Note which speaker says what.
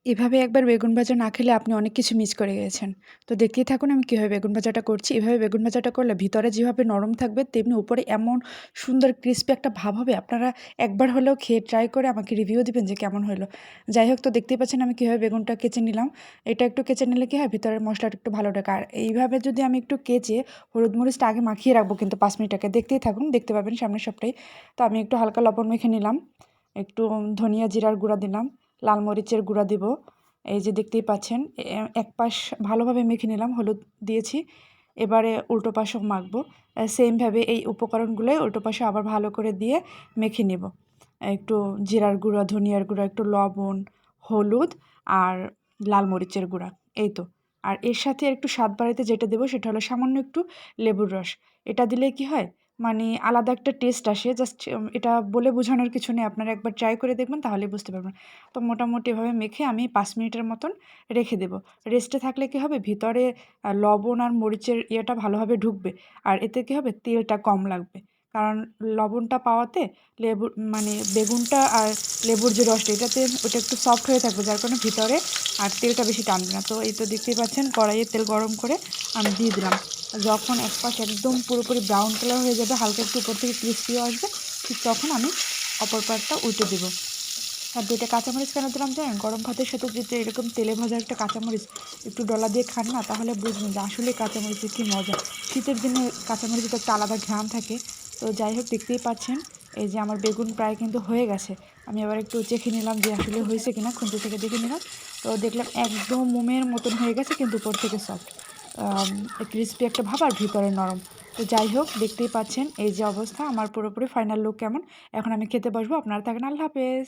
Speaker 1: এভাবে একবার বেগুন ভাজা না খেলে আপনি অনেক কিছু মিস করে গেছেন। তো দেখতেই থাকুন আমি কিভাবে বেগুন ভাজাটা করছি। এভাবে বেগুন ভাজাটা করলে ভিতরে যেভাবে নরম থাকবে তেমনি উপরে এমন সুন্দর ক্রিস্পি একটা ভাব হবে। আপনারা একবার হলেও খেয়ে ট্রাই করে আমাকে রিভিউ দিবেন যে কেমন হইলো। যাই হোক, তো দেখতেই পাচ্ছেন আমি কিভাবে বেগুনটা কেচে নিলাম। এটা একটু কেচে নিলে কি হয়, ভিতরের মশলাটা একটু ভালো ঢোকে। আর এইভাবে যদি আমি একটু কেচে হলুদ মরিচটা আগে মাখিয়ে রাখবো কিন্তু ৫ মিনিট আগে। দেখতেই থাকুন, দেখতে পাবেন সামনের সবটাই। তো আমি একটু হালকা লবণ মেখে নিলাম। একটু ধনিয়া জিরার গুঁড়া দিলাম। লাল মরিচের গুঁড়া দিব। এই যে দেখতেই পাচ্ছেন, এক পাশ ভালোভাবে মেখে নিলাম, হলুদ দিয়েছি। এবারে উল্টো পাশও মাখবো। সেমভাবে এই উপকরণগুলোই উল্টো পাশে আবার ভালো করে দিয়ে মেখে নেব। একটু জিরার গুঁড়া, ধনিয়ার গুঁড়া, একটু লবণ, হলুদ আর লাল মরিচের গুঁড়া, এই তো। আর এর সাথে একটু স্বাদ বাড়াইতে যেটা দেবো সেটা হলো সামান্য একটু লেবুর রস। এটা দিলে কি হয়, মানে আলাদা একটা টেস্ট আসে। জাস্ট এটা বলে বোঝানোর কিছু নেই। আপনারা একবার ট্রাই করে দেখবেন তাহলেই বুঝতে পারবেন। তো মোটামুটি এভাবে মেখে আমি ৫ মিনিটের মতন রেখে দেবো। রেস্টে থাকলে কি হবে, ভিতরে লবণ আর মরিচের ইয়েটা ভালোভাবে ঢুকবে। আর এতে কি হবে, তেলটা কম লাগবে। কারণ লবণটা পাওয়াতে মানে বেগুনটা আর লেবুর যে রসটা এটাতে ওটা একটু সফট হয়ে থাকবে, যার কারণে ভিতরে আর তেলটা বেশি টানবে না। তো এই তো দেখতেই পাচ্ছেন কড়াইয়ে তেল গরম করে আমি দিয়ে দিলাম। যখন এক পাশ একদম পুরোপুরি ব্রাউন কালার হয়ে যাবে, হালকা একটু উপর থেকে ক্রিস্পিও আসবে, ঠিক তখন আমি অপর পাটটা উল্টে দেবো। আর ২ টা কাঁচামরিচ কেন দিলাম জানেন? গরম ভাতের সাথে যদি এরকম তেলে ভাজা একটা কাঁচামরিচ একটু ডলা দিয়ে খান না, তাহলে বুঝবেন যে আসলেই কাঁচামরিচের কী মজা। শীতের দিনে কাঁচামরিচের তো একটা আলাদা ঘ্রাণ থাকে। তো যাই হোক, দেখতেই পাচ্ছেন এই যে আমার বেগুন প্রায় কিন্তু হয়ে গেছে। আমি আবার একটু চেখে নিলাম যে আসলে হয়েছে কিনা, খুন্তি থেকে দেখে নিলাম। তো দেখলাম একদম মোমের মতন হয়ে গেছে কিন্তু উপর থেকে সফট। ক্রিস্পি একটা ভাব আর ভিতরে নরম। তো যাই হোক, দেখতেই পাচ্ছেন এই যে অবস্থা, আমার পুরোপুরি ফাইনাল লুক কেমন। এখন আমি খেতে বসবো। আপনারা থাকেন। আল্লাহ হাফেজ।